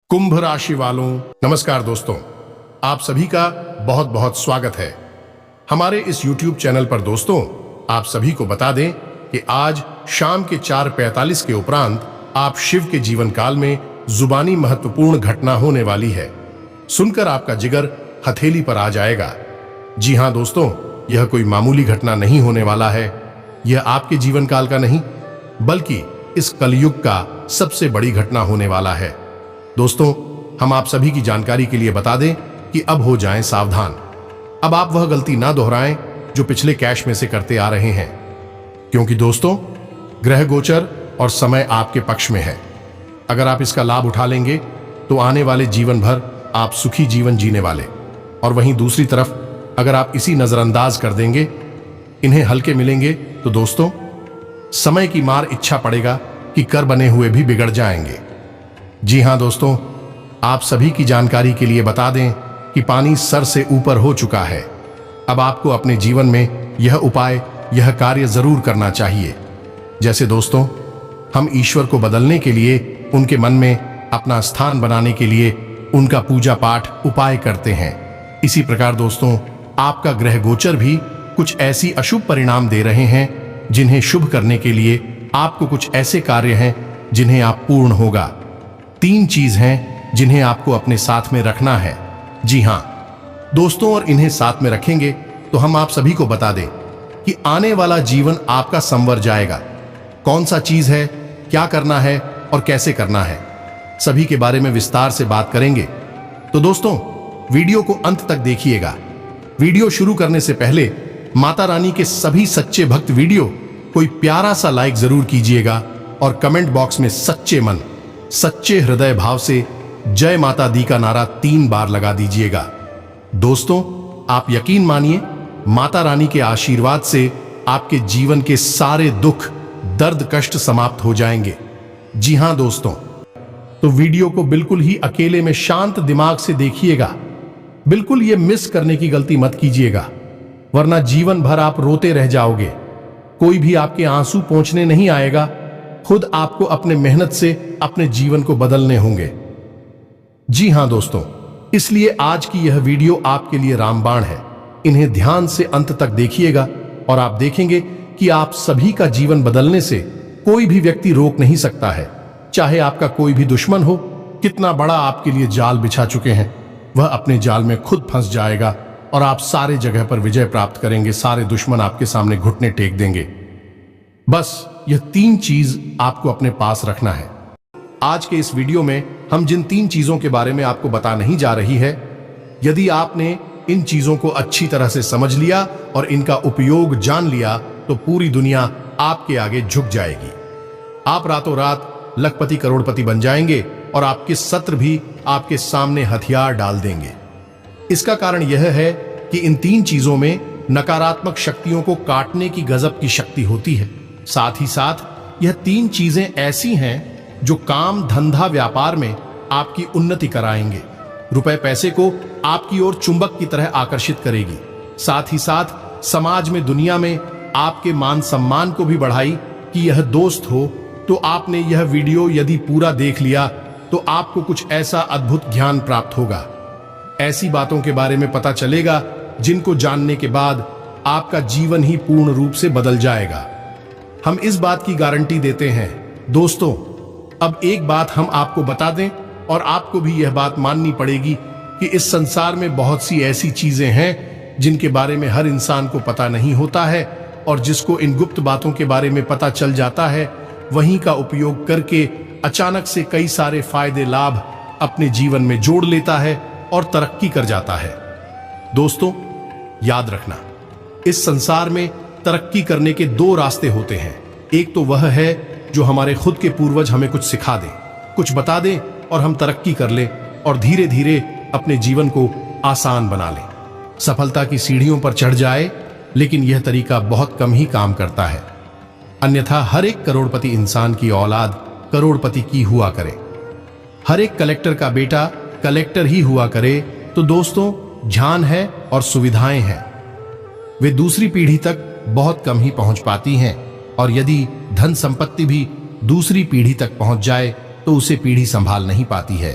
कुंभ राशि वालों, नमस्कार दोस्तों। आप सभी का बहुत बहुत स्वागत है हमारे इस YouTube चैनल पर। दोस्तों, आप सभी को बता दें कि आज शाम के 4:45 के उपरांत आप शिव के जीवन काल में जुबानी महत्वपूर्ण घटना होने वाली है। सुनकर आपका जिगर हथेली पर आ जाएगा। जी हां दोस्तों, यह कोई मामूली घटना नहीं होने वाला है। यह आपके जीवन काल का नहीं, बल्कि इस कलयुग का सबसे बड़ी घटना होने वाला है। दोस्तों, हम आप सभी की जानकारी के लिए बता दें कि अब हो जाएं सावधान। अब आप वह गलती ना दोहराएं जो पिछले कैश में से करते आ रहे हैं, क्योंकि दोस्तों, ग्रह गोचर और समय आपके पक्ष में है। अगर आप इसका लाभ उठा लेंगे तो आने वाले जीवन भर आप सुखी जीवन जीने वाले, और वहीं दूसरी तरफ अगर आप इसी नजरअंदाज कर देंगे, इन्हें हल्के मिलेंगे, तो दोस्तों, समय की मार इच्छा पड़ेगा कि कर बने हुए भी बिगड़ जाएंगे। जी हां दोस्तों, आप सभी की जानकारी के लिए बता दें कि पानी सर से ऊपर हो चुका है। अब आपको अपने जीवन में यह उपाय, यह कार्य जरूर करना चाहिए। जैसे दोस्तों, हम ईश्वर को बदलने के लिए, उनके मन में अपना स्थान बनाने के लिए उनका पूजा पाठ उपाय करते हैं। इसी प्रकार दोस्तों, आपका ग्रह गोचर भी कुछ ऐसी अशुभ परिणाम दे रहे हैं जिन्हें शुभ करने के लिए आपको कुछ ऐसे कार्य हैं जिन्हें आप पूर्ण होगा। 3 चीज हैं जिन्हें आपको अपने साथ में रखना है। जी हां दोस्तों, और इन्हें साथ में रखेंगे तो हम आप सभी को बता दें कि आने वाला जीवन आपका संवर जाएगा। कौन सा चीज है, क्या करना है और कैसे करना है, सभी के बारे में विस्तार से बात करेंगे। तो दोस्तों, वीडियो को अंत तक देखिएगा। वीडियो शुरू करने से पहले माता रानी के सभी सच्चे भक्त वीडियो कोई प्यारा सा लाइक जरूर कीजिएगा और कमेंट बॉक्स में सच्चे मन, सच्चे हृदय भाव से जय माता दी का नारा 3 बार लगा दीजिएगा। दोस्तों, आप यकीन मानिए, माता रानी के आशीर्वाद से आपके जीवन के सारे दुख, दर्द, कष्ट समाप्त हो जाएंगे। जी हां दोस्तों, तो वीडियो को बिल्कुल ही अकेले में शांत दिमाग से देखिएगा। बिल्कुल ये मिस करने की गलती मत कीजिएगा, वरना जीवन भर आप रोते रह जाओगे। कोई भी आपके आंसू पोंछने नहीं आएगा। खुद आपको अपने मेहनत से अपने जीवन को बदलने होंगे। जी हां दोस्तों, इसलिए आज की यह वीडियो आपके लिए रामबाण है। इन्हें ध्यान से अंत तक देखिएगा और आप देखेंगे कि आप सभी का जीवन बदलने से कोई भी व्यक्ति रोक नहीं सकता है। चाहे आपका कोई भी दुश्मन हो, कितना बड़ा आपके लिए जाल बिछा चुके हैं, वह अपने जाल में खुद फंस जाएगा और आप सारे जगह पर विजय प्राप्त करेंगे। सारे दुश्मन आपके सामने घुटने टेक देंगे। बस यह 3 चीज आपको अपने पास रखना है। आज के इस वीडियो में हम जिन 3 चीजों के बारे में आपको बता नहीं जा रही है, यदि आपने इन चीजों को अच्छी तरह से समझ लिया और इनका उपयोग जान लिया, तो पूरी दुनिया आपके आगे झुक जाएगी। आप रातों रात लखपति करोड़पति बन जाएंगे और आपके शत्रु भी आपके सामने हथियार डाल देंगे। इसका कारण यह है कि इन 3 चीजों में नकारात्मक शक्तियों को काटने की गजब की शक्ति होती है। साथ ही साथ यह 3 चीजें ऐसी हैं जो काम, धंधा, व्यापार में आपकी उन्नति कराएंगे, रुपए पैसे को आपकी ओर चुंबक की तरह आकर्षित करेगी। साथ ही साथ समाज में, दुनिया में आपके मान सम्मान को भी बढ़ाई। कि यह दोस्त हो तो आपने यह वीडियो यदि पूरा देख लिया तो आपको कुछ ऐसा अद्भुत ज्ञान प्राप्त होगा। ऐसी बातों के बारे में पता चलेगा जिनको जानने के बाद आपका जीवन ही पूर्ण रूप से बदल जाएगा। हम इस बात की गारंटी देते हैं। दोस्तों, अब एक बात हम आपको बता दें, और आपको भी यह बात माननी पड़ेगी कि इस संसार में बहुत सी ऐसी चीजें हैं जिनके बारे में हर इंसान को पता नहीं होता है, और जिसको इन गुप्त बातों के बारे में पता चल जाता है, वहीं का उपयोग करके अचानक से कई सारे फायदे, लाभ अपने जीवन में जोड़ लेता है और तरक्की कर जाता है। दोस्तों, याद रखना, इस संसार में तरक्की करने के 2 रास्ते होते हैं। एक तो वह है जो हमारे खुद के पूर्वज हमें कुछ सिखा दें, कुछ बता दें और हम तरक्की कर लें और धीरे धीरे अपने जीवन को आसान बना लें, सफलता की सीढ़ियों पर चढ़ जाए। लेकिन यह तरीका बहुत कम ही काम करता है। अन्यथा हर एक करोड़पति इंसान की औलाद करोड़पति की हुआ करे, हर एक कलेक्टर का बेटा कलेक्टर ही हुआ करे, तो दोस्तों, ध्यान है और सुविधाएं हैं, वे दूसरी पीढ़ी तक बहुत कम ही पहुंच पाती हैं। और यदि धन संपत्ति भी दूसरी पीढ़ी तक पहुंच जाए तो उसे पीढ़ी संभाल नहीं पाती है।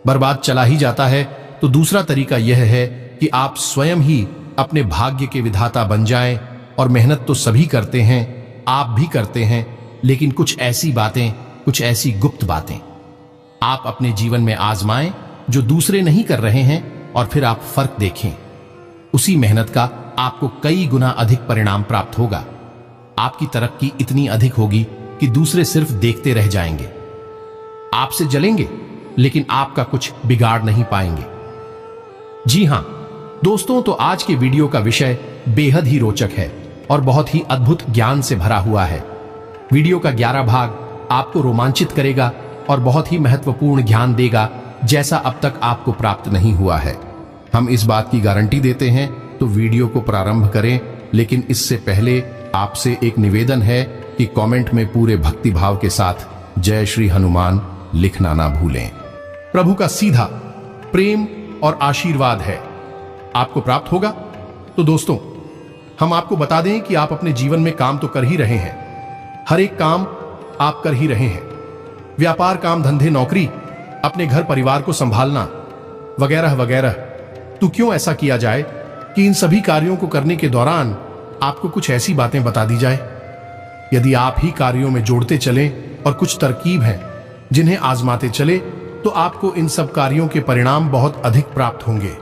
बर्बाद चला ही जाता है तो दूसरा तरीका यह है कि आप स्वयं ही अपने भाग्य के विधाता बन जाएं। और मेहनत तो सभी करते हैं, आप भी करते हैं, लेकिन कुछ ऐसी बातें, कुछ ऐसी गुप्त बातें आप अपने जीवन में आजमाएं जो दूसरे नहीं कर रहे हैं, और फिर आप फर्क देखें। उसी मेहनत का आपको कई गुना अधिक परिणाम प्राप्त होगा। आपकी तरक्की इतनी अधिक होगी कि दूसरे सिर्फ देखते रह जाएंगे, आपसे जलेंगे, लेकिन आपका कुछ बिगाड़ नहीं पाएंगे। जी हां दोस्तों, तो आज के वीडियो का विषय बेहद ही रोचक है और बहुत ही अद्भुत ज्ञान से भरा हुआ है। वीडियो का 11 भाग आपको रोमांचित करेगा और बहुत ही महत्वपूर्ण ज्ञान देगा, जैसा अब तक आपको प्राप्त नहीं हुआ है। हम इस बात की गारंटी देते हैं, तो वीडियो को प्रारंभ करें। लेकिन इससे पहले आपसे एक निवेदन है कि कमेंट में पूरे भक्तिभाव के साथ जय श्री हनुमान लिखना ना भूलें। प्रभु का सीधा प्रेम और आशीर्वाद है आपको प्राप्त होगा। तो दोस्तों, हम आपको बता दें कि आप अपने जीवन में काम तो कर ही रहे हैं, हर एक काम आप कर ही रहे हैं। व्यापार, काम धंधे, नौकरी, अपने घर परिवार को संभालना वगैरह वगैरह। तो क्यों ऐसा किया जाए कि इन सभी कार्यों को करने के दौरान आपको कुछ ऐसी बातें बता दी जाए। यदि आप ही कार्यों में जोड़ते चलें और कुछ तरकीब हैं जिन्हें आजमाते चले, तो आपको इन सब कार्यों के परिणाम बहुत अधिक प्राप्त होंगे।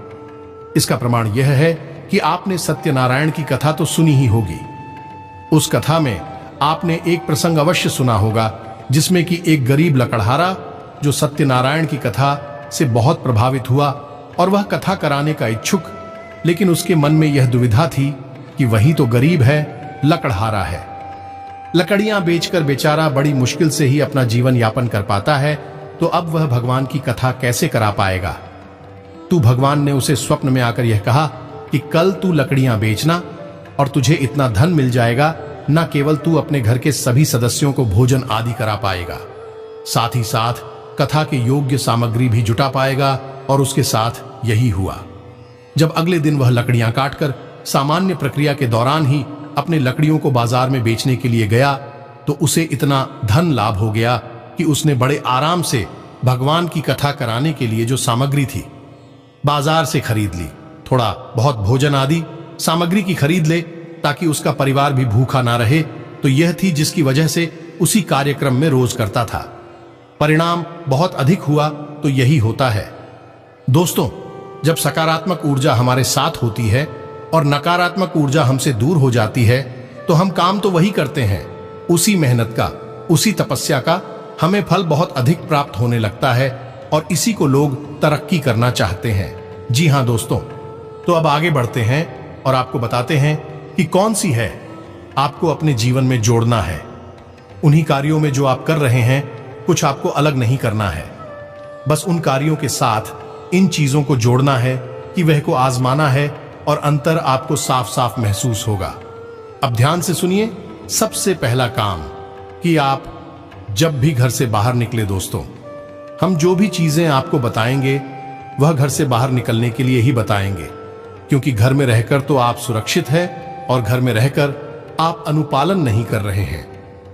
इसका प्रमाण यह है कि आपने सत्यनारायण की कथा तो सुनी ही होगी। उस कथा में आपने एक प्रसंग अवश्य सुना होगा, जिसमें कि एक गरीब लकड़हारा जो सत्यनारायण की कथा से बहुत प्रभावित हुआ और वह कथा कराने का इच्छुक, लेकिन उसके मन में यह दुविधा थी कि वही तो गरीब है, लकड़हारा है। लकड़ियां बेचकर बेचारा बड़ी मुश्किल से ही अपना जीवन यापन कर पाता है, तो अब वह भगवान की कथा कैसे करा पाएगा। तू भगवान ने उसे स्वप्न में आकर यह कहा कि कल तू लकड़ियां बेचना और तुझे इतना धन मिल जाएगा, न केवल तू अपने घर के सभी सदस्यों को भोजन आदि करा पाएगा, साथ ही साथ कथा के योग्य सामग्री भी जुटा पाएगा। और उसके साथ यही हुआ। जब अगले दिन वह लकड़ियां काटकर सामान्य प्रक्रिया के दौरान ही अपने लकड़ियों को बाजार में बेचने के लिए गया, तो उसे इतना धन लाभ हो गया कि उसने बड़े आराम से भगवान की कथा कराने के लिए जो सामग्री थी बाजार से खरीद ली। थोड़ा बहुत भोजन आदि सामग्री की खरीद ले ताकि उसका परिवार भी भूखा ना रहे, तो यह थी जिसकी वजह से उसी कार्यक्रम में रोज करता था। परिणाम बहुत अधिक हुआ, तो यही होता है दोस्तों, जब सकारात्मक ऊर्जा हमारे साथ होती है और नकारात्मक ऊर्जा हमसे दूर हो जाती है, तो हम काम तो वही करते हैं, उसी मेहनत का, उसी तपस्या का हमें फल बहुत अधिक प्राप्त होने लगता है, और इसी को लोग तरक्की करना चाहते हैं। जी हां दोस्तों, तो अब आगे बढ़ते हैं और आपको बताते हैं कि कौन सी है आपको अपने जीवन में जोड़ना है। उन्हीं कार्यों में जो आप कर रहे हैं, कुछ आपको अलग नहीं करना है, बस उन कार्यों के साथ इन चीजों को जोड़ना है कि वह को आजमाना है, और अंतर आपको साफ साफ महसूस होगा। अब ध्यान से सुनिए। सबसे पहला काम कि आप जब भी घर से बाहर निकले दोस्तों, हम जो भी चीजें आपको बताएंगे वह घर से बाहर निकलने के लिए ही बताएंगे, क्योंकि घर में रहकर तो आप सुरक्षित हैं और घर में रहकर आप अनुपालन नहीं कर रहे हैं,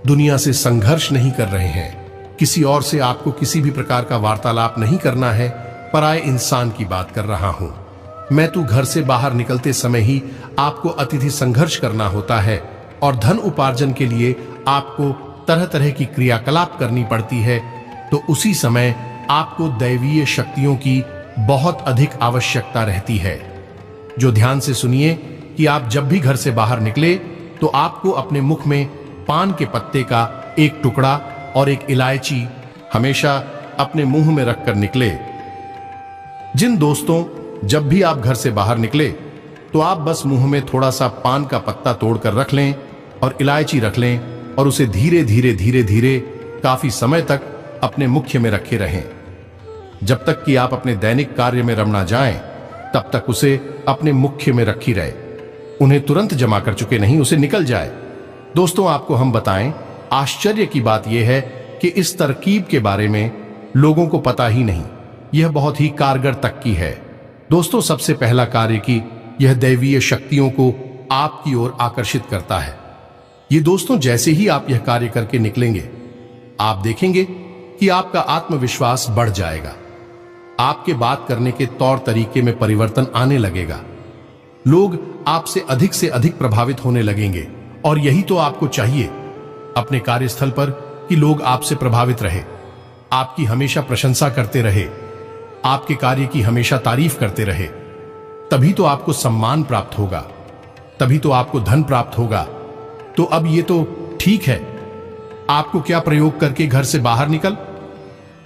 दुनिया से संघर्ष नहीं कर रहे हैं, किसी और से आपको किसी भी प्रकार का वार्तालाप नहीं करना है, पराये इंसान की बात कर रहा हूं मैं। तो घर से बाहर निकलते समय ही आपको अतिथि संघर्ष करना होता है, और धन उपार्जन के लिए आपको तरह तरह की क्रियाकलाप करनी पड़ती है, तो उसी समय आपको दैवीय शक्तियों की बहुत अधिक आवश्यकता रहती है। जो ध्यान से सुनिए कि आप जब भी घर से बाहर निकले, तो आपको अपने मुख में पान के पत्ते का एक टुकड़ा और एक इलायची हमेशा अपने मुंह में रखकर निकले। जिन दोस्तों, जब भी आप घर से बाहर निकले, तो आप बस मुंह में थोड़ा सा पान का पत्ता तोड़कर रख लें और इलायची रख लें, और उसे धीरे धीरे धीरे धीरे काफी समय तक अपने मुख्य में रखे रहें। जब तक कि आप अपने दैनिक कार्य में रम ना जाएं, तब तक उसे अपने मुख्य में रखी रहे। उन्हें तुरंत जमा कर चुके नहीं, उसे निकल जाए। दोस्तों, आपको हम बताएं, आश्चर्य की बात यह है कि इस तरकीब के बारे में लोगों को पता ही नहीं। यह बहुत ही कारगर तक की है दोस्तों। सबसे पहला कार्य कि यह दैवीय शक्तियों को आपकी ओर आकर्षित करता है। ये दोस्तों, जैसे ही आप यह कार्य करके निकलेंगे, आप देखेंगे कि आपका आत्मविश्वास बढ़ जाएगा। आपके बात करने के तौर तरीके में परिवर्तन आने लगेगा। लोग आपसे से अधिक प्रभावित होने लगेंगे और यही तो आपको चाहिए अपने कार्यस्थल पर, कि लोग आपसे प्रभावित रहे, आपकी हमेशा प्रशंसा करते रहे, आपके कार्य की हमेशा तारीफ करते रहे। तभी तो आपको सम्मान प्राप्त होगा, तभी तो आपको धन प्राप्त होगा। तो अब ये तो ठीक है, आपको क्या प्रयोग करके घर से बाहर निकल।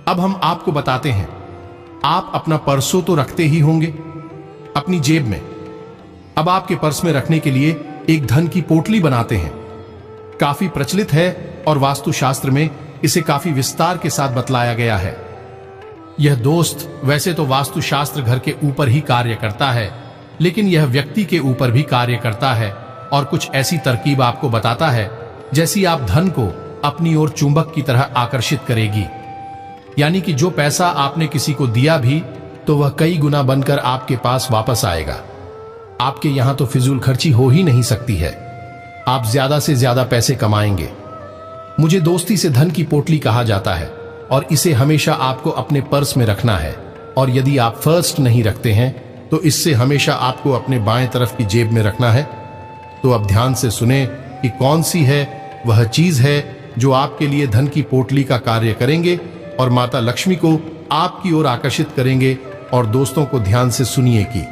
अब हम आपको बताते हैं। आप अपना पर्सो तो रखते ही होंगे अपनी जेब में। अब आपके पर्स में रखने के लिए एक धन की पोटली बनाते हैं। काफी प्रचलित है और वास्तुशास्त्र में इसे काफी विस्तार के साथ बतलाया गया है। यह दोस्त वैसे तो वास्तुशास्त्र घर के ऊपर ही कार्य करता है, लेकिन यह व्यक्ति के ऊपर भी कार्य करता है और कुछ ऐसी तरकीब आपको बताता है जैसी आप धन को अपनी ओर चुंबक की तरह आकर्षित करेगी। यानी कि जो पैसा आपने किसी को दिया भी तो वह कई गुना बनकर आपके पास वापस आएगा। आपके यहां तो फिजूल खर्ची हो ही नहीं सकती है, आप ज्यादा से ज्यादा पैसे कमाएंगे। मुझे दोस्ती से धन की पोटली कहा जाता है और इसे हमेशा आपको अपने पर्स में रखना है। और यदि आप फर्स्ट नहीं रखते हैं तो इससे हमेशा आपको अपने बाएं तरफ की जेब में रखना है। तो अब ध्यान से सुने कि कौन सी है वह चीज है जो आपके लिए धन की पोटली का कार्य करेंगे और माता लक्ष्मी को आपकी ओर आकर्षित करेंगे। और दोस्तों को ध्यान से सुनिए कि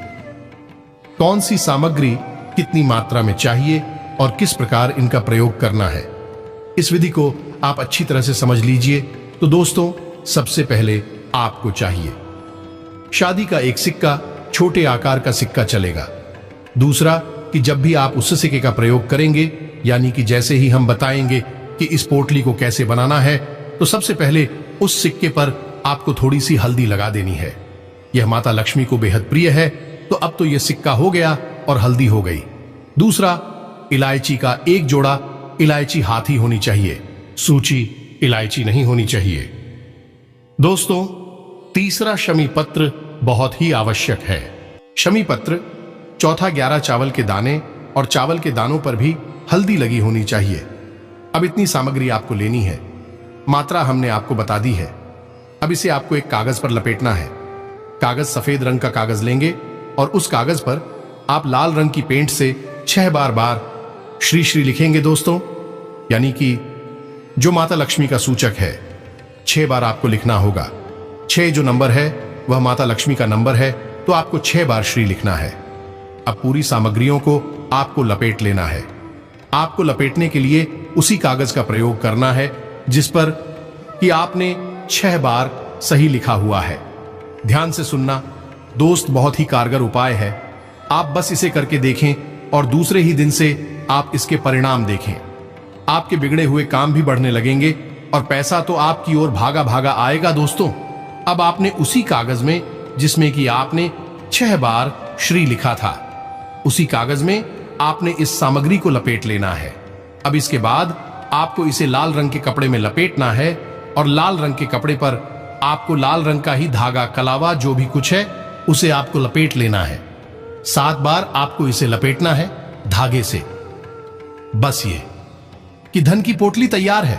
कौन सी सामग्री कितनी मात्रा में चाहिए और किस प्रकार इनका प्रयोग करना है। इस विधि को आप अच्छी तरह से समझ लीजिए। तो दोस्तों, सबसे पहले आपको चाहिए शादी का एक सिक्का, छोटे आकार का सिक्का चलेगा। दूसरा कि जब भी आप उस सिक्के का प्रयोग करेंगे, यानी कि जैसे ही हम बताएंगे कि इस पोटली को कैसे बनाना है, तो सबसे पहले उस सिक्के पर आपको थोड़ी सी हल्दी लगा देनी है। यह माता लक्ष्मी को बेहद प्रिय है। तो अब तो यह सिक्का हो गया और हल्दी हो गई। दूसरा, इलायची का एक जोड़ा। इलायची हाथी होनी चाहिए, सूची इलायची नहीं होनी चाहिए। दोस्तों, तीसरा शमी पत्र बहुत ही आवश्यक है। शमी पत्र, चौथा 11 चावल के दाने और चावल के दानों पर भी हल्दी लगी होनी चाहिए। अब इतनी सामग्री आपको लेनी है, मात्रा हमने आपको बता दी है। अब इसे आपको एक कागज पर लपेटना है। कागज सफेद रंग का कागज लेंगे और उस कागज पर आप लाल रंग की पेंट से 6 बार श्री श्री लिखेंगे दोस्तों, यानी कि जो माता लक्ष्मी का सूचक है। 6 बार आपको लिखना होगा। 6 जो नंबर है वह माता लक्ष्मी का नंबर है, तो आपको 6 बार श्री लिखना है। अब पूरी सामग्रियों को आपको लपेट लेना है। आपको लपेटने के लिए उसी कागज का प्रयोग करना है जिस पर कि आपने 6 बार सही लिखा हुआ है। ध्यान से सुनना दोस्त, बहुत ही कारगर उपाय है। आप बस इसे करके देखें और दूसरे ही दिन से आप इसके परिणाम देखें। आपके बिगड़े हुए काम भी बढ़ने लगेंगे और पैसा तो आपकी ओर भागा भागा आएगा। दोस्तों, अब आपने उसी कागज में जिसमें कि आपने 6 बार श्री लिखा था, उसी कागज में आपने इस सामग्री को लपेट लेना है। अब इसके बाद आपको इसे लाल रंग के कपड़े में लपेटना है और लाल रंग के कपड़े पर आपको लाल रंग का ही धागा, कलावा, जो भी कुछ है उसे आपको लपेट लेना है। 7 बार आपको इसे लपेटना है धागे से। बस ये कि धन की पोटली तैयार है।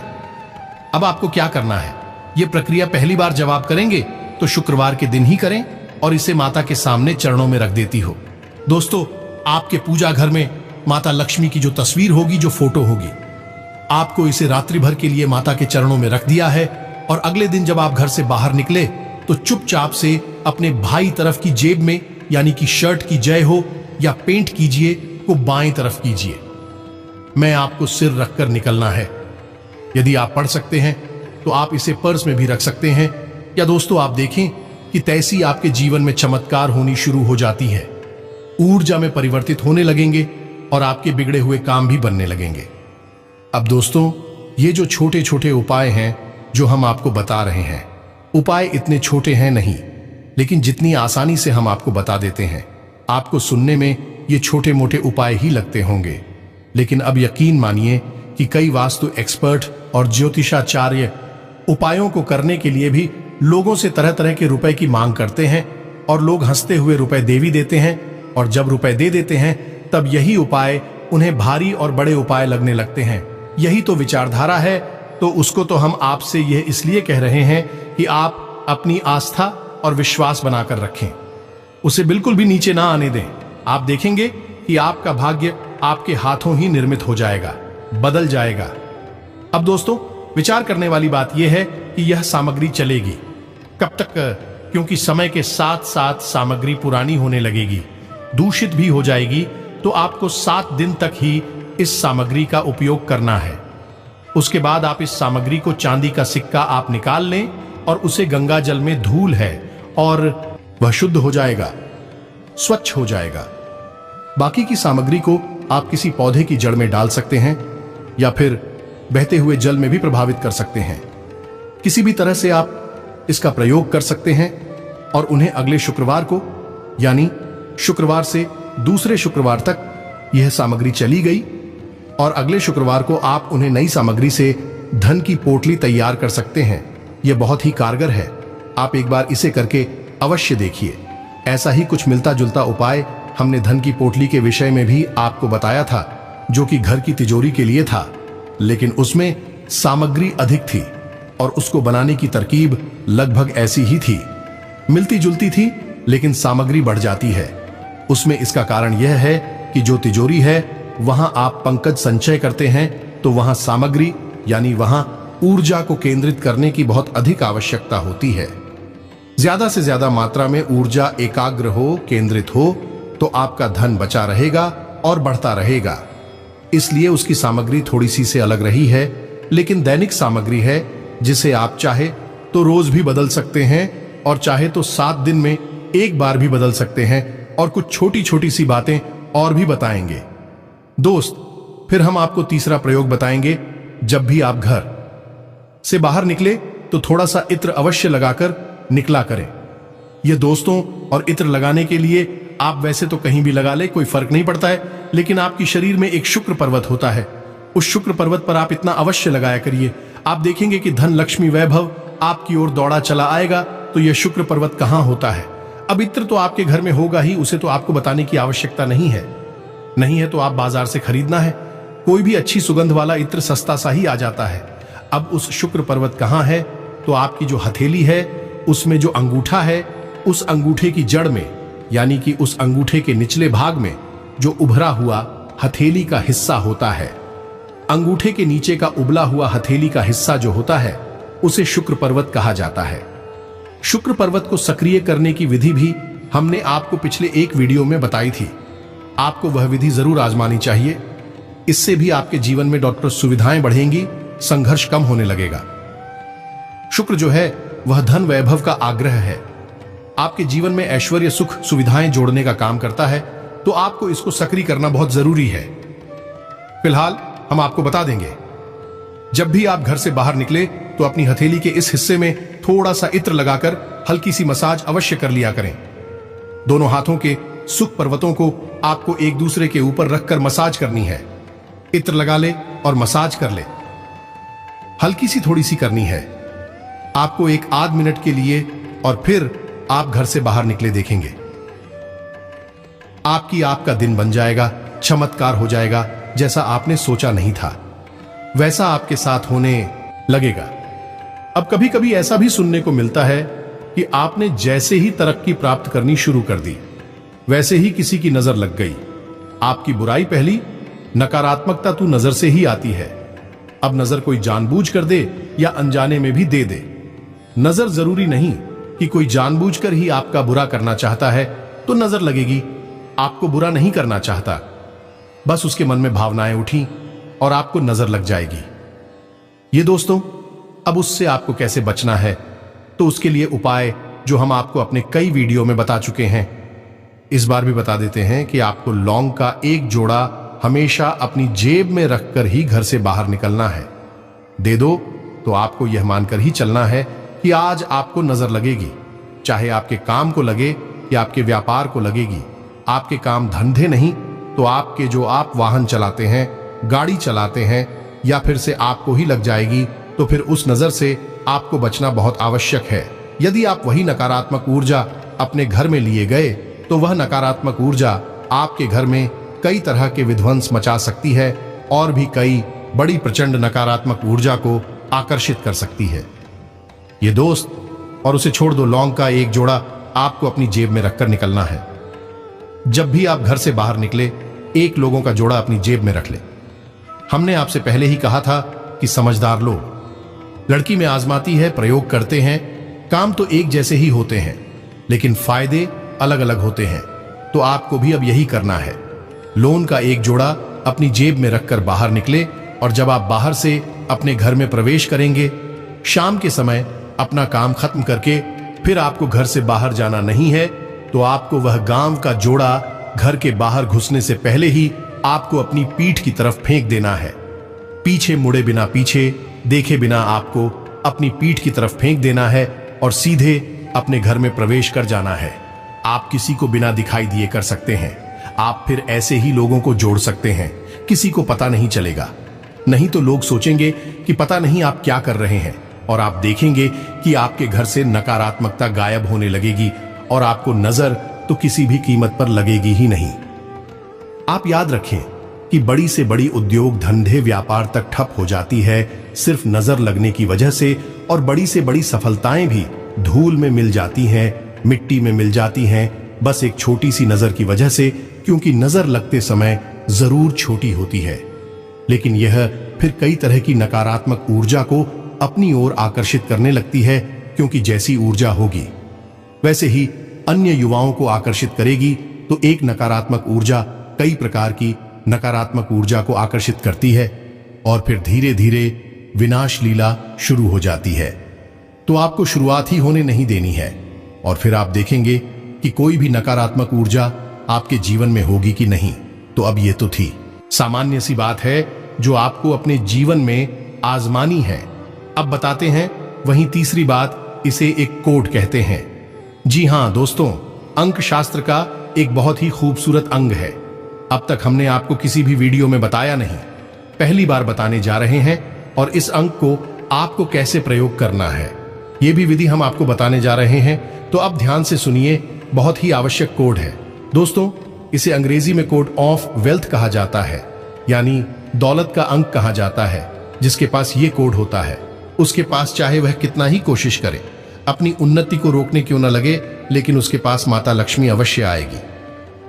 अब आपको क्या करना है, यह प्रक्रिया पहली बार जब आप करेंगे तो शुक्रवार के दिन ही करें और इसे माता के सामने चरणों में रख देती हो। दोस्तों, आपके पूजा घर में माता लक्ष्मी की जो तस्वीर होगी, जो फोटो होगी, आपको इसे रात्रि भर के लिए माता के चरणों में रख दिया है। और अगले दिन जब आप घर से बाहर निकले तो चुपचाप से अपने भाई तरफ की जेब में, यानी कि शर्ट की जय हो या पेंट कीजिए, को बाएं तरफ कीजिए। मैं आपको सिर रखकर निकलना है। यदि आप पढ़ सकते हैं तो आप इसे पर्स में भी रख सकते हैं। या दोस्तों, आप देखें कि तैसी आपके जीवन में चमत्कार होनी शुरू हो जाती है। ऊर्जा में परिवर्तित होने लगेंगे और आपके बिगड़े हुए काम भी बनने लगेंगे। अब दोस्तों, ये जो छोटे छोटे उपाय हैं जो हम आपको बता रहे हैं, उपाय इतने छोटे हैं नहीं, लेकिन जितनी आसानी से हम आपको बता देते हैं, आपको सुनने में ये छोटे मोटे उपाय ही लगते होंगे। लेकिन अब यकीन मानिए कि कई वास्तु एक्सपर्ट और ज्योतिषाचार्य उपायों को करने के लिए भी लोगों से तरह तरह के रुपए की मांग करते हैं और लोग हंसते हुए रुपए दे भी देते हैं। और जब रुपए दे देते हैं तब यही उपाय उन्हें भारी और बड़े उपाय लगने लगते हैं। यही तो विचारधारा है। तो उसको तो हम आपसे यह इसलिए कह रहे हैं कि आप अपनी आस्था और विश्वास बनाकर रखें। उसे बिल्कुल भी नीचे ना आने दें। आप देखेंगे कि आपका भाग्य आपके हाथों ही निर्मित हो जाएगा, बदल जाएगा। अब दोस्तों, विचार करने वाली बात यह है कि यह सामग्री चलेगी कब तक, क्योंकि समय के साथ साथ सामग्री पुरानी होने लगेगी, दूषित भी हो जाएगी। तो आपको 7 दिन तक ही इस सामग्री का उपयोग करना है। उसके बाद आप इस सामग्री को, चांदी का सिक्का आप निकाल लें और उसे गंगा जल में धूल है और वह शुद्ध हो जाएगा, स्वच्छ हो जाएगा। बाकी की सामग्री को आप किसी पौधे की जड़ में डाल सकते हैं या फिर बहते हुए जल में भी प्रभावित कर सकते हैं। किसी भी तरह से आप इसका प्रयोग कर सकते हैं और उन्हें अगले शुक्रवार को, यानी शुक्रवार से दूसरे शुक्रवार तक यह सामग्री चली गई और अगले शुक्रवार को आप उन्हें नई सामग्री से धन की पोटली तैयार कर सकते हैं। यह बहुत ही कारगर है। आप एक बार इसे करके अवश्य देखिए। ऐसा ही कुछ मिलता जुलता उपाय हमने धन की पोटली के विषय में भी आपको बताया था, जो कि घर की तिजोरी के लिए था, लेकिन उसमें सामग्री अधिक थी और उसको बनाने की तरकीब लगभग ऐसी ही थी, मिलती जुलती थी, लेकिन सामग्री बढ़ जाती है उसमें। इसका कारण यह है कि जो तिजोरी है वहां आप पंकज संचय करते हैं, तो वहां सामग्री यानी वहां ऊर्जा को केंद्रित करने की बहुत अधिक आवश्यकता होती है। ज्यादा से ज्यादा मात्रा में ऊर्जा एकाग्र हो, केंद्रित हो, तो आपका धन बचा रहेगा और बढ़ता रहेगा। इसलिए उसकी सामग्री थोड़ी सी से अलग रही है, लेकिन दैनिक सामग्री है जिसे आप चाहे तो रोज भी बदल सकते हैं और चाहे तो 7 दिन में एक बार भी बदल सकते हैं। और कुछ छोटी छोटी सी बातें और भी बताएंगे दोस्त। फिर हम आपको तीसरा प्रयोग बताएंगे। जब भी आप घर से बाहर निकले तो थोड़ा सा इत्र अवश्य लगाकर निकला करें। यह दोस्तों, और इत्र लगाने के लिए आप वैसे तो कहीं भी लगा ले, कोई फर्क नहीं पड़ता है, लेकिन आपकी शरीर में एक शुक्र पर्वत होता है। उस शुक्र पर्वत पर आप इतना अवश्य लगाया करिए। आप देखेंगे कि धन, लक्ष्मी, वैभव आपकी ओर दौड़ा चला आएगा। तो यह शुक्र पर्वत कहां होता है? अब इत्र तो आपके घर में होगा ही, उसे तो आपको बताने की आवश्यकता नहीं है तो आप बाजार से खरीदना है। कोई भी अच्छी सुगंध वाला इत्र सस्ता सा ही आ जाता है। अब उस शुक्र पर्वत कहां है? तो आपकी जो हथेली है उसमें जो अंगूठा है, उस अंगूठे की जड़ में, यानी कि उस अंगूठे के निचले भाग में जो उभरा हुआ हथेली का हिस्सा होता है। अंगूठे के नीचे का उबला हुआ हथेली का हिस्सा जो होता है, उसे शुक्र पर्वत कहा जाता है। शुक्र पर्वत को सक्रिय करने की विधि भी हमने आपको पिछले एक वीडियो में बताई थी। आपको वह विधि जरूर आजमानी चाहिए। इससे भी आपके जीवन में डॉक्टर सुविधाएं बढ़ेंगी, संघर्ष कम होने लगेगा। शुक्र जो है वह धन, वैभव का आग्रह है। आपके जीवन में ऐश्वर्य, सुख, सुविधाएं जोड़ने का काम करता है। तो आपको इसको सक्रिय करना बहुत जरूरी है। फिलहाल हम आपको बता देंगे, जब भी आप घर से बाहर निकले तो अपनी हथेली के इस हिस्से में थोड़ा सा इत्र लगाकर हल्की सी मसाज अवश्य कर लिया करें। दोनों हाथों के सुख पर्वतों को आपको एक दूसरे के ऊपर रखकर मसाज करनी है। इत्र लगा ले और मसाज कर ले। हल्की सी थोड़ी सी करनी है आपको, 1 आध मिनट के लिए, और फिर आप घर से बाहर निकले देखेंगे आपका दिन बन जाएगा, चमत्कार हो जाएगा। जैसा आपने सोचा नहीं था वैसा आपके साथ होने लगेगा। अब कभी कभी ऐसा भी सुनने को मिलता है कि आपने जैसे ही तरक्की प्राप्त करनी शुरू कर दी, वैसे ही किसी की नजर लग गई। आपकी बुराई पहली, नकारात्मकता तो नजर से ही आती है। अब नजर कोई जानबूझ कर दे या अनजाने में भी दे दे। नजर जरूरी नहीं कि कोई जानबूझकर ही आपका बुरा करना चाहता है तो नजर लगेगी। आपको बुरा नहीं करना चाहता, बस उसके मन में भावनाएं उठी और आपको नजर लग जाएगी। ये दोस्तों, अब उससे आपको कैसे बचना है, तो उसके लिए उपाय जो हम आपको अपने कई वीडियो में बता चुके हैं, इस बार भी बता देते हैं कि आपको लौंग का 1 जोड़ा हमेशा अपनी जेब में रखकर ही घर से बाहर निकलना है। दे दो तो आपको यह मानकर ही चलना है कि आज आपको नजर लगेगी। चाहे आपके काम को लगे या आपके व्यापार को लगेगी। आपके काम धंधे नहीं तो आपके जो आप वाहन चलाते हैं, गाड़ी चलाते हैं, या फिर से आपको ही लग जाएगी। तो फिर उस नजर से आपको बचना बहुत आवश्यक है। यदि आप वही नकारात्मक ऊर्जा अपने घर में लिए गए तो वह नकारात्मक ऊर्जा आपके घर में कई तरह के विध्वंस मचा सकती है और भी कई बड़ी प्रचंड नकारात्मक ऊर्जा को आकर्षित कर सकती है। ये दोस्त, और उसे छोड़ दो। लौंग का एक जोड़ा आपको अपनी जेब में रखकर निकलना है। जब भी आप घर से बाहर निकले, एक लोगों का जोड़ा अपनी जेब में रख ले। हमने आपसे पहले ही कहा था कि समझदार लोग लड़की में आजमाती है, प्रयोग करते हैं, काम तो एक जैसे ही होते हैं लेकिन फायदे अलग अलग होते हैं। तो आपको भी अब यही करना है। लोन का एक जोड़ा अपनी जेब में रखकर बाहर निकले और जब आप बाहर से अपने घर में प्रवेश करेंगे, शाम के समय अपना काम खत्म करके फिर आपको घर से बाहर जाना नहीं है, तो आपको वह गांव का जोड़ा घर के बाहर घुसने से पहले ही आपको अपनी पीठ की तरफ फेंक देना है। पीछे मुड़े बिना, पीछे देखे बिना आपको अपनी पीठ की तरफ फेंक देना है और सीधे अपने घर में प्रवेश कर जाना है। आप किसी को बिना दिखाई दिए कर सकते हैं। आप फिर ऐसे ही लोगों को जोड़ सकते हैं, किसी को पता नहीं चलेगा। नहीं तो लोग सोचेंगे कि पता नहीं आप क्या कर रहे हैं और आप देखेंगे कि आपके घर से नकारात्मकता गायब होने लगेगी और आपको नजर तो किसी भी कीमत पर लगेगी ही नहीं। आप याद रखें कि बड़ी से बड़ी उद्योग, धंधे, व्यापार तक ठप हो जाती है सिर्फ नजर लगने की वजह से, और बड़ी से बड़ी सफलताएं भी धूल में मिल जाती हैं, मिट्टी में मिल जाती हैं, बस एक छोटी सी नजर की वजह से, क्योंकि नजर लगते समय जरूर छोटी होती है लेकिन यह फिर कई तरह की नकारात्मक ऊर्जा को अपनी ओर आकर्षित करने लगती है, क्योंकि जैसी ऊर्जा होगी वैसे ही अन्य युवाओं को आकर्षित करेगी। तो एक नकारात्मक ऊर्जा कई प्रकार की नकारात्मक ऊर्जा को आकर्षित करती है और फिर धीरे धीरे विनाश लीला शुरू हो जाती है। तो आपको शुरुआत ही होने नहीं देनी है और फिर आप देखेंगे कि कोई भी नकारात्मक ऊर्जा आपके जीवन में होगी कि नहीं। तो अब ये तो थी सामान्य सी बात है जो आपको अपने जीवन में आजमानी है। अब बताते हैं वहीं तीसरी बात, इसे एक कोड कहते हैं। जी हां दोस्तों, अंक शास्त्र का एक बहुत ही खूबसूरत अंग है। अब तक हमने आपको किसी भी वीडियो में बताया नहीं, पहली बार बताने जा रहे हैं। और इस अंक को आपको कैसे प्रयोग करना है यह भी विधि हम आपको बताने जा रहे हैं। तो अब ध्यान से सुनिए, बहुत ही आवश्यक कोड है दोस्तों। इसे अंग्रेजी में कोड ऑफ वेल्थ कहा जाता है, यानी दौलत का अंक कहा जाता है। जिसके पास ये कोड होता है उसके पास चाहे वह कितना ही कोशिश करे, अपनी उन्नति को रोकने क्यों न लगे, लेकिन उसके पास माता लक्ष्मी अवश्य आएगी।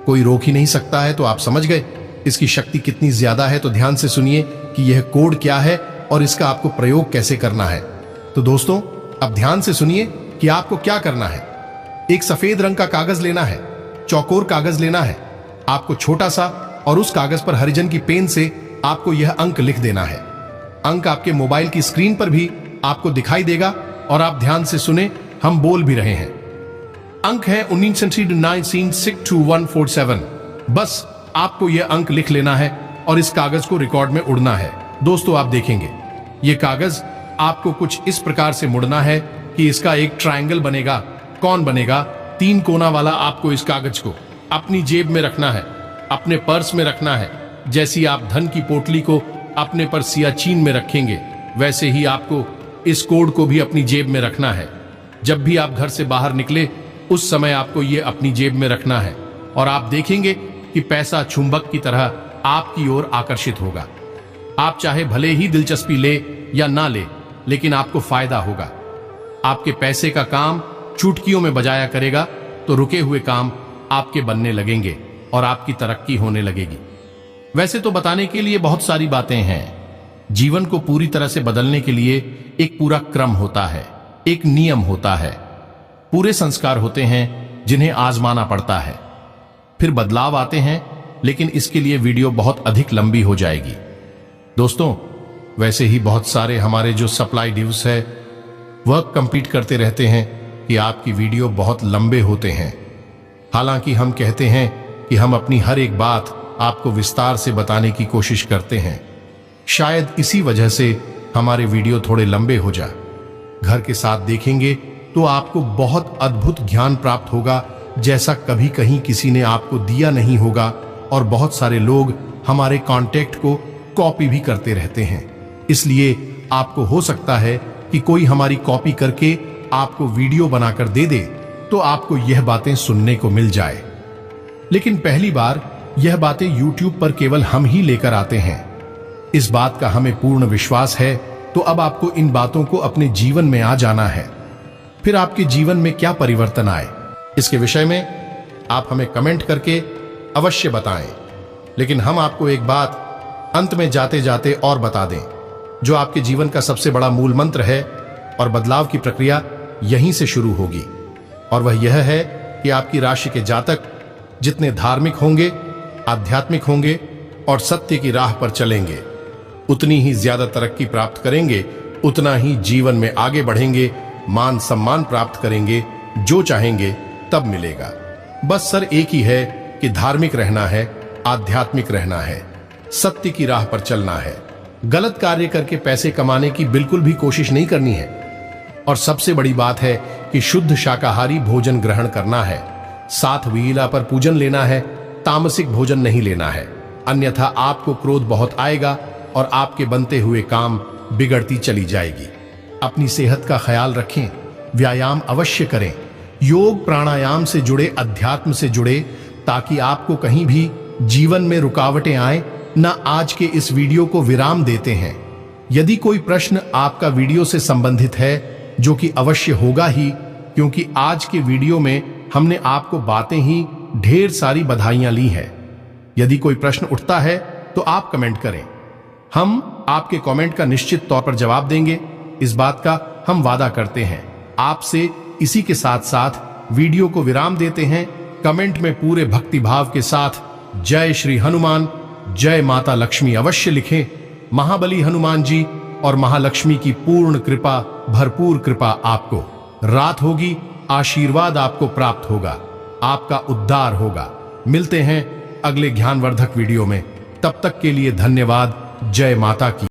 कोई रोक ही नहीं सकता है। तो आप समझ गए इसकी शक्ति कितनी ज्यादा है। तो ध्यान से सुनिए कि यह कोड क्या है और इसका आपको प्रयोग कैसे करना है। तो दोस्तों अब ध्यान से सुनिए कि आपको क्या करना है। एक सफेद रंग का कागज लेना है, चौकोर कागज लेना है आपको छोटा सा, और उस कागज पर हरिजन की पेन से आपको यह अंक लिख देना है। अंक आपके मोबाइल की स्क्रीन पर भी आपको दिखाई देगा और आप ध्यान से सुने, हम बोल भी रहे हैं। अंक है 19696247। बस आपको यह अंक लिख लेना है और इस कागज को रिकॉर्ड में उड़ना है। दोस्तों आप देखेंगे यह कागज आपको कुछ इस प्रकार से मुड़ना है कि इसका एक ट्रायंगल बनेगा। कौन बनेगा? 3 कोना वाला। आपको इस कागज को अपनी जेब में रखना है, अपने पर्स में रखना है। जैसी आप धन की पोटली को अपने पर सियाचीन में रखेंगे, वैसे ही आपको इस कोड को भी अपनी जेब में रखना है। जब भी आप घर से बाहर निकले उस समय आपको ये अपनी जेब में रखना है और आप देखेंगे कि पैसा चुंबक की तरह आपकी ओर आकर्षित होगा। आप चाहे भले ही दिलचस्पी ले या ना ले, लेकिन आपको फायदा होगा। आपके पैसे का काम चुटकियों में बजाया करेगा, तो रुके हुए काम आपके बनने लगेंगे और आपकी तरक्की होने लगेगी। वैसे तो बताने के लिए बहुत सारी बातें हैं। जीवन को पूरी तरह से बदलने के लिए एक पूरा क्रम होता है, एक नियम होता है, पूरे संस्कार होते हैं जिन्हें आजमाना पड़ता है, फिर बदलाव आते हैं। लेकिन इसके लिए वीडियो बहुत अधिक लंबी हो जाएगी दोस्तों। वैसे ही बहुत सारे हमारे जो सप्लाई ड्यूज है वह कंप्लीट करते रहते हैं कि आपकी वीडियो बहुत लंबे होते हैं। हालांकि हम कहते हैं कि हम अपनी हर एक बात आपको विस्तार से बताने की कोशिश करते हैं। शायद इसी वजह से हमारे वीडियो थोड़े लंबे हो जाए। घर के साथ देखेंगे तो आपको बहुत अद्भुत ज्ञान प्राप्त होगा, जैसा कभी कहीं किसी ने आपको दिया नहीं होगा। और बहुत सारे लोग हमारे कांटेक्ट को कॉपी भी करते रहते हैं। इसलिए आपको हो सकता है कि कोई हमारी कॉपी करके आपको वीडियो बनाकर दे दे, तो आपको यह बातें सुनने को मिल जाए। लेकिन पहली बार यह बातें YouTube पर केवल हम ही लेकर आते हैं। इस बात का हमें पूर्ण विश्वास है। तो अब आपको इन बातों को अपने जीवन में आ जाना है। फिर आपके जीवन में क्या परिवर्तन आए, इसके विषय में आप हमें कमेंट करके अवश्य बताएं। लेकिन हम आपको एक बात अंत में जाते जाते और बता दें, जो आपके जीवन का सबसे बड़ा मूल मंत्र है और बदलाव की प्रक्रिया यहीं से शुरू होगी। और वह यह है कि आपकी राशि के जातक जितने धार्मिक होंगे, आध्यात्मिक होंगे और सत्य की राह पर चलेंगे, उतनी ही ज्यादा तरक्की प्राप्त करेंगे, उतना ही जीवन में आगे बढ़ेंगे, मान सम्मान प्राप्त करेंगे, जो चाहेंगे तब मिलेगा। बस सर एक ही है कि धार्मिक रहना है, आध्यात्मिक रहना है, सत्य की राह पर चलना है। गलत कार्य करके पैसे कमाने की बिल्कुल भी कोशिश नहीं करनी है। और सबसे बड़ी बात है कि शुद्ध शाकाहारी भोजन ग्रहण करना है, साथ विहिला पर पूजन लेना है, तामसिक भोजन नहीं लेना है, अन्यथा आपको क्रोध बहुत आएगा और आपके बनते हुए काम बिगड़ती चली जाएगी। अपनी सेहत का ख्याल रखें, व्यायाम अवश्य करें, योग प्राणायाम से जुड़े, अध्यात्म से जुड़े, ताकि आपको कहीं भी जीवन में रुकावटें आए न। आज के इस वीडियो को विराम देते हैं। यदि कोई प्रश्न आपका वीडियो से संबंधित है, जो कि अवश्य होगा ही, क्योंकि आज के वीडियो में हमने आपको बातें ही ढेर सारी बधाइयां ली है। यदि कोई प्रश्न उठता है तो आप कमेंट करें, हम आपके कमेंट का निश्चित तौर पर जवाब देंगे। इस बात का हम वादा करते हैं आपसे। इसी के साथ साथ वीडियो को विराम देते हैं। कमेंट में पूरे भक्ति भाव के साथ जय श्री हनुमान, जय माता लक्ष्मी अवश्य लिखें। महाबली हनुमान जी और महालक्ष्मी की पूर्ण कृपा, भरपूर कृपा आपको रात होगी, आशीर्वाद आपको प्राप्त होगा, आपका उद्धार होगा। मिलते हैं अगले ज्ञानवर्धक वीडियो में, तब तक के लिए धन्यवाद। जय माता की।